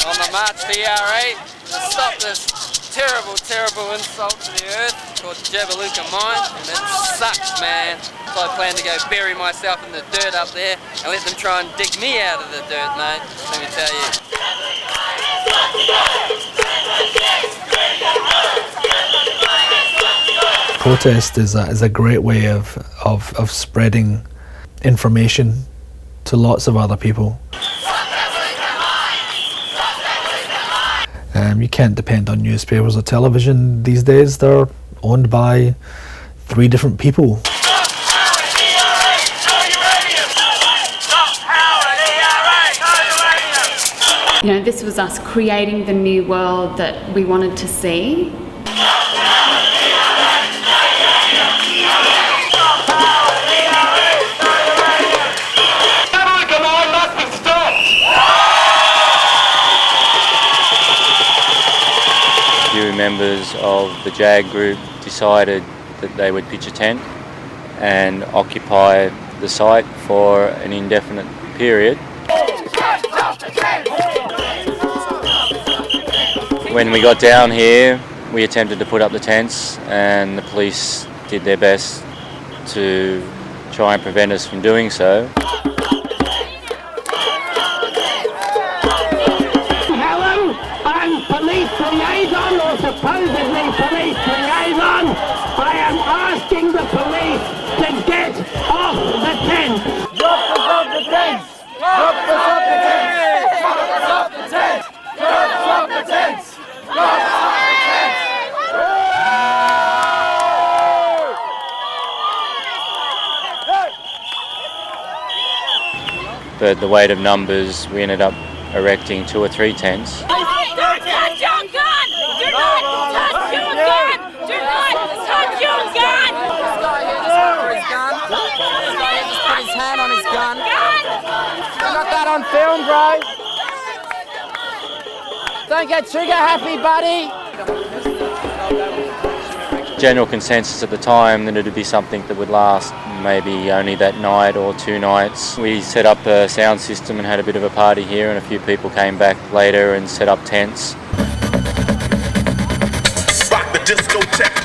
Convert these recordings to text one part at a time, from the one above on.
on the march to ERA to stop this terrible, terrible insult to the earth called Luca mine, and it sucks, man. So I plan to go bury myself in the dirt up there and let them try and dig me out of the dirt, mate. Let me tell you. Protest is a great way of spreading information to lots of other people. You can't depend on newspapers or television these days. They're owned by 3 different people. You know, this was us creating the new world that we wanted to see. Few members of the JAG group decided that they would pitch a tent and occupy the site for an indefinite period. When we got down here, we attempted to put up the tents, and the police did their best to try and prevent us from doing so. Helen, I'm police liaison, or supposedly police liaison. I am asking the police to get off the tent. Drop us off the tent! Drop us off the tent! Drop us off the tent! Drop us off the tent! But the weight of numbers, we ended up erecting 2 or 3 tents. Don't touch your gun! Do not touch your gun! Do not touch your gun! This guy here just went for his gun. This guy here just put his hand on his gun. You got that on film, bro? Don't get trigger happy, buddy. General consensus at the time that it would be something that would last maybe only that night or 2 nights. We set up a sound system and had a bit of a party here, and a few people came back later and set up tents. Rock the discotheque.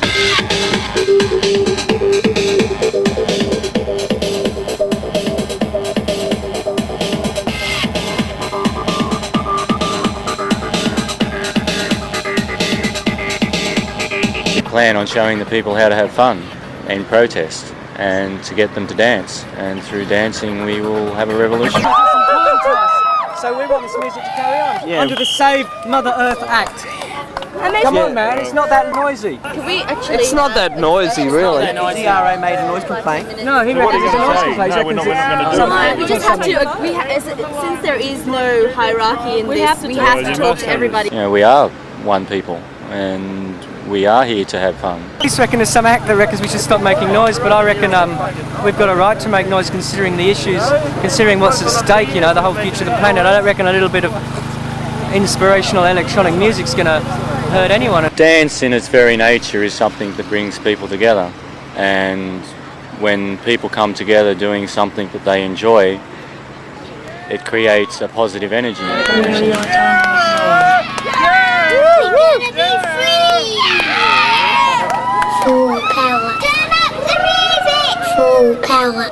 Plan on showing the people how to have fun and protest and to get them to dance, and through dancing we will have a revolution. So we want this music to carry on Yeah. under the Save Mother Earth Act. Come on, man, it's not that noisy. Can we actually... It's not that noisy, really. The DRA made a noise complaint. No, he reckons it's a noise complaint. No, we're not going to do it. We just have to, since there is no hierarchy in this, we have to talk to everybody. You know, we are one people, and we are here to have fun. I reckon there's some act that reckons we should stop making noise, but I reckon we've got a right to make noise considering the issues, considering what's at stake, you know, the whole future of the planet. I don't reckon a little bit of inspirational electronic music's going to hurt anyone. Dance in its very nature is something that brings people together, and when people come together doing something that they enjoy, it creates a positive energy. Full power. Turn up the music. Full power.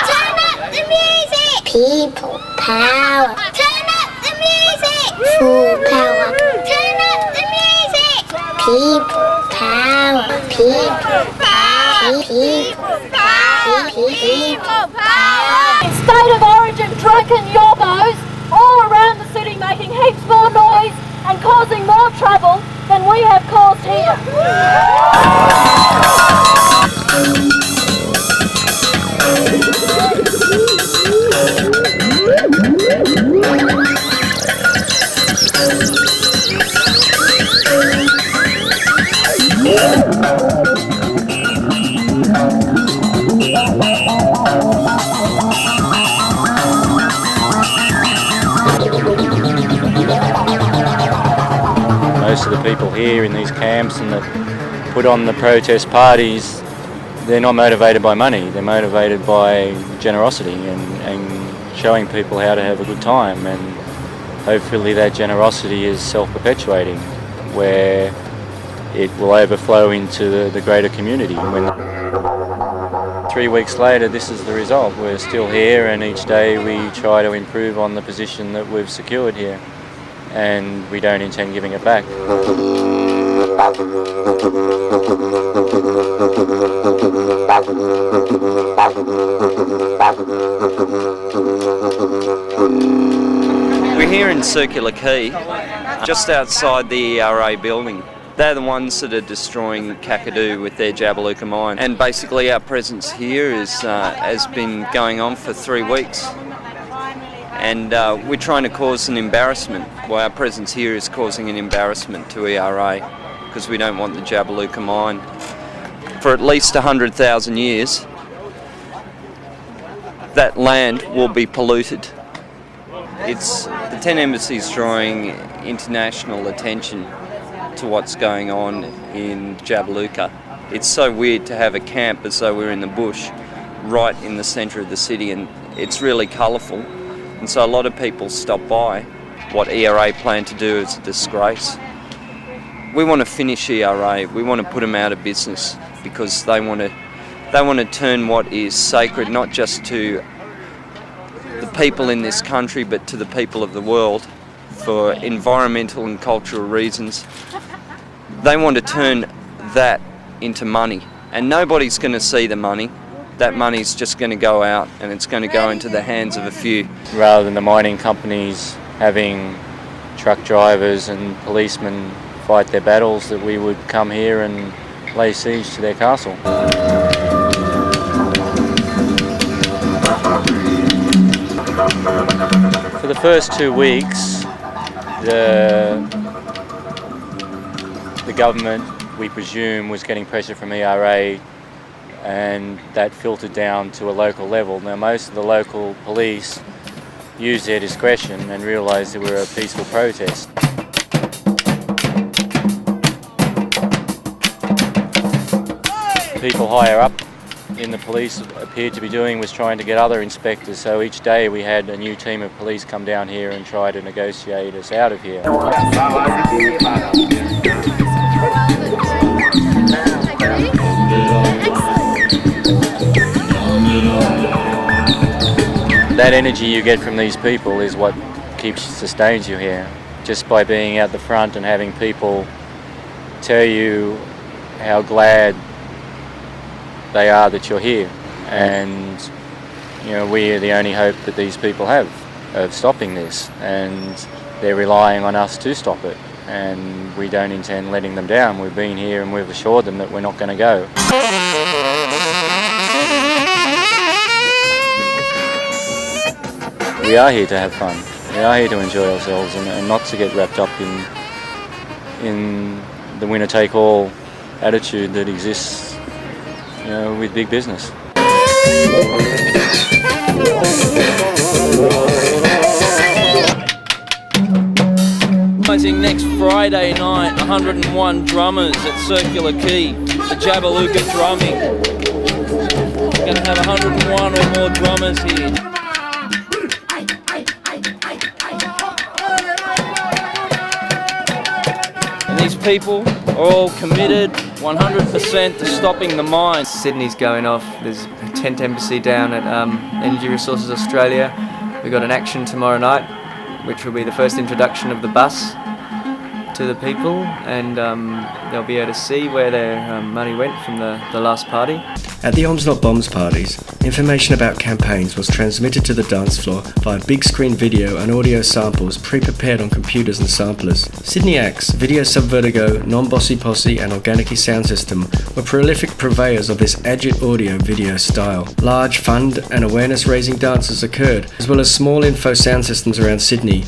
Turn up the music. People power. Turn up the music. Full power. Turn up the music. People power. People power. People power. People power. State of origin drunken yobbos all around the city making heaps more noise and causing more trouble than we have caused here. Most of the people here in these camps and that put on the protest parties, they're not motivated by money, they're motivated by generosity and showing people how to have a good time. And hopefully that generosity is self-perpetuating, where it will overflow into the greater community. When 3 weeks later, this is the result. We're still here, and each day we try to improve on the position that we've secured here, and we don't intend giving it back. We're here in Circular Quay, just outside the ERA building. They're the ones that are destroying Kakadu with their Jabiluka mine. And basically our presence here has been going on for 3 weeks. And we're trying to cause an embarrassment. Well, our presence here is causing an embarrassment to ERA because we don't want the Jabiluka mine. For at least 100,000 years, that land will be polluted. The 10 embassies drawing international attention to what's going on in Jabiluka. It's so weird to have a camp as though we're in the bush right in the centre of the city, and it's really colourful, and so a lot of people stop by. What ERA plan to do is a disgrace. We want to finish ERA, we want to put them out of business because they want to turn what is sacred not just to the people in this country but to the people of the world for environmental and cultural reasons. They want to turn that into money, and nobody's going to see the money. That money's just going to go out and it's going to go into the hands of a few. Rather than the mining companies having truck drivers and policemen fight their battles, that we would come here and lay siege to their castle. For the first 2 weeks, the government, we presume, was getting pressure from ERA, and that filtered down to a local level. Now, most of the local police used their discretion and realised that we were a peaceful protest. People higher up in the police appeared to be doing was trying to get other inspectors, so each day we had a new team of police come down here and try to negotiate us out of here. That energy you get from these people is what sustains you here. Just by being out the front and having people tell you how glad they are that you're here, and we are the only hope that these people have of stopping this, and they're relying on us to stop it, and we don't intend letting them down. We've been here and we've assured them that we're not going to go. We are here to have fun. We are here to enjoy ourselves and not to get wrapped up in the winner-take-all attitude that exists with big business. Next Friday night, 101 drummers at Circular Quay, the Jabiluka drumming. We're going to have 101 or more drummers here. And these people are all committed 100% to stopping the mine. Sydney's going off. There's a tent embassy down at Energy Resources Australia. We've got an action tomorrow night, which will be the first introduction of the bus to the people, and they'll be able to see where their money went from the last party. At the Oms Not Bombs parties, information about campaigns was transmitted to the dance floor via big screen video and audio samples pre-prepared on computers and samplers. Sydney acts, Video Subvertigo, Non-Bossy Posse and Organicy Sound System were prolific purveyors of this agit audio video style. Large fund and awareness raising dances occurred, as well as small info sound systems around Sydney.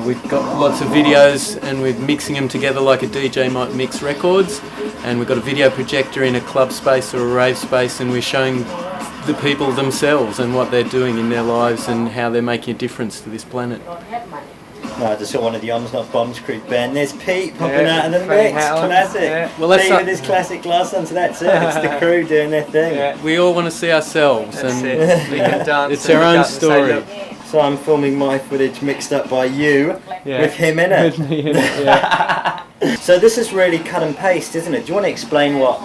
We've got lots of videos and we're mixing them together like a DJ might mix records, and we've got a video projector in a club space or a rave space, and we're showing the people themselves and what they're doing in their lives and how they're making a difference to this planet. No, I just saw one of the Oms Not Bombs crew band. There's Pete popping out of the mix. Classic. Yeah. Well, that's Pete with his classic glass on, so that's it. It's the crew doing their thing. Yeah. We all want to see ourselves, That's and it. We can dance. it's our own story. So I'm filming my footage mixed up by you with him in it. With me in it, yeah. So this is really cut and paste, isn't it? Do you want to explain what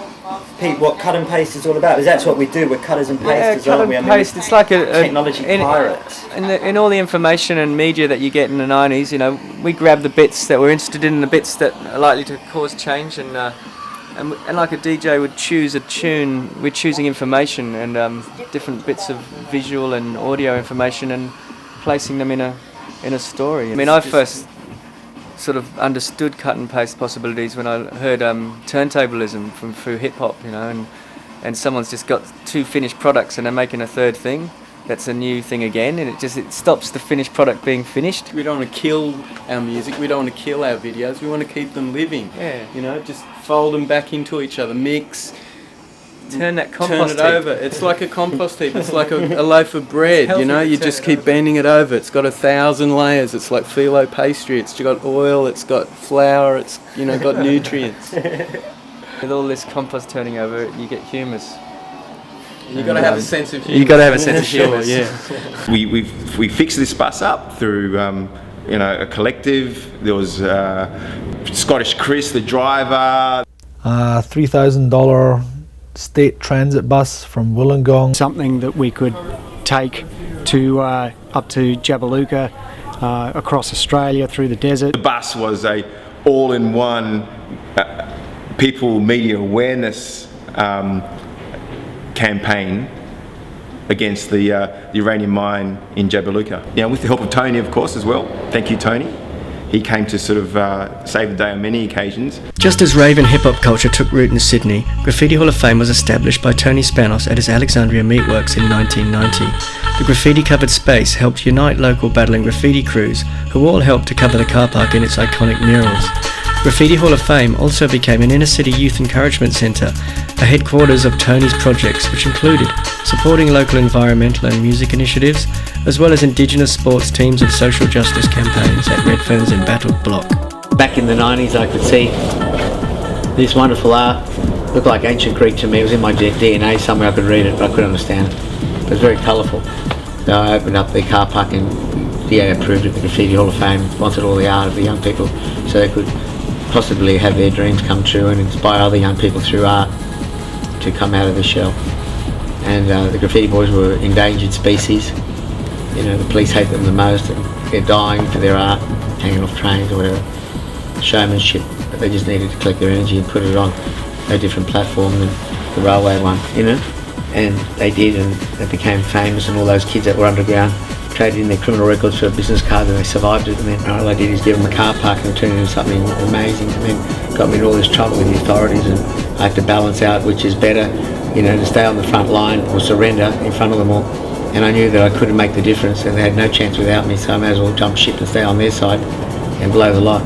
cut and paste is all about? Because that's what we do. We're cutters and pasters, cut aren't we? and paste. It's like a technology pirates. In all the information and media that you get in the 90s, you know, we grab the bits that we're interested in, the bits that are likely to cause change, and like a DJ would choose a tune, we're choosing information and different bits of visual and audio information and placing them in a story. I mean, I first sort of understood cut and paste possibilities when I heard turntablism through hip hop, you know, and someone's just got 2 finished products and they're making a 3rd thing. That's a new thing again, and it stops the finished product being finished. We don't want to kill our music. We don't want to kill our videos. We want to keep them living. Yeah. You know, just fold them back into each other, mix. Turn that compost Turn it heap. over. It's like a compost heap. It's like a loaf of bread. You know, you just keep bending it over. It's got 1,000 layers. It's like phyllo pastry. It's got oil. It's got flour. It's got nutrients. With all this compost turning over, you get humus. You got to have a sense of humour. You got to have a sense of humour. Yeah. We fixed this bus up through a collective. There was Scottish Chris, the driver. $3,000 state transit bus from Wollongong. Something that we could take to up to Jabiluka, across Australia through the desert. The bus was a all-in-one people media awareness campaign against the uranium mine in Jabiluka. You know, with the help of Tony, of course, as well. Thank you, Tony. He came to sort of save the day on many occasions. Just as rave and hip-hop culture took root in Sydney, Graffiti Hall of Fame was established by Tony Spanos at his Alexandria Meatworks in 1990. The graffiti-covered space helped unite local battling graffiti crews, who all helped to cover the car park in its iconic murals. Graffiti Hall of Fame also became an inner-city youth encouragement centre, a headquarters of Tony's projects, which included supporting local environmental and music initiatives, as well as Indigenous sports teams and social justice campaigns at Redfern's embattled block. Back in the 90s I could see this wonderful art. Looked like ancient Greek to me. It was in my DNA somewhere. I could read it, but I couldn't understand it. It was very colourful. So I opened up the car park and DA approved it. The Graffiti Hall of Fame wanted all the art of the young people so they could possibly have their dreams come true and inspire other young people through art to come out of the shell. And the graffiti boys were endangered species. You know, the police hate them the most. They're dying for their art, hanging off trains or whatever. Showmanship, but they just needed to collect their energy and put it on a different platform than the railway one, you know. And they did, and they became famous, and all those kids that were underground traded in their criminal records for a business card and they survived it, and then all I did is give them a car park and turn it into something amazing, and then got me in all this trouble with the authorities, and I had to balance out which is better, you know, to stay on the front line or surrender in front of them all. And I knew that I couldn't make the difference and they had no chance without me, so I may as well jump ship and stay on their side and blow the lot.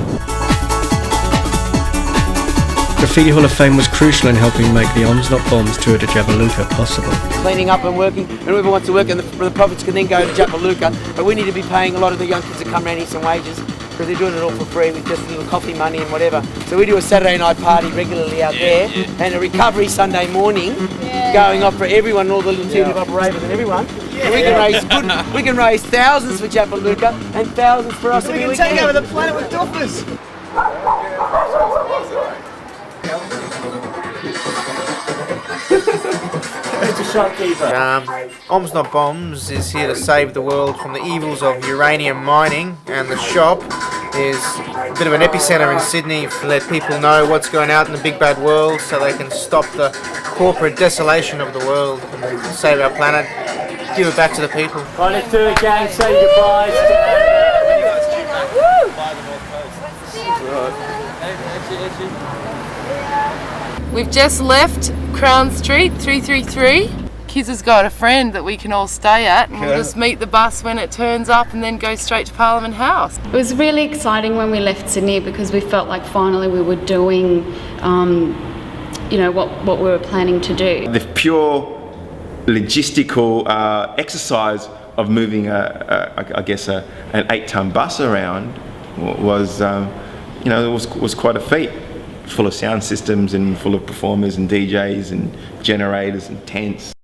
Graffiti Hall of Fame was crucial in helping make the Oms Not Bombs tour to Jabiluka possible. Cleaning up and working, and whoever wants to work in the profits can then go to Jabiluka, but we need to be paying a lot of the young kids that come around here some wages because they're doing it all for free with just a little coffee money and whatever. So we do a Saturday night party regularly out there and a recovery Sunday morning going off for everyone, all the little team operators and everyone. So we can raise thousands for Jabiluka and thousands for us. We can take over the planet with doffers. Mr. Shopkeeper. Oms Not Bombs is here to save the world from the evils of uranium mining, and the shop is a bit of an epicenter in Sydney to let people know what's going out in the big bad world so they can stop the corporate desolation of the world and save our planet, give it back to the people. Right, let's do it, gang. Say your goodbyes. We've just left Crown Street 333. Kiz has got a friend that we can all stay at, and we'll just meet the bus when it turns up and then go straight to Parliament House. It was really exciting when we left Sydney because we felt like finally we were doing you know, what we were planning to do. The pure logistical exercise of moving, I guess, an 8-ton bus around was, you know, was quite a feat. Full of sound systems and full of performers and DJs and generators and tents.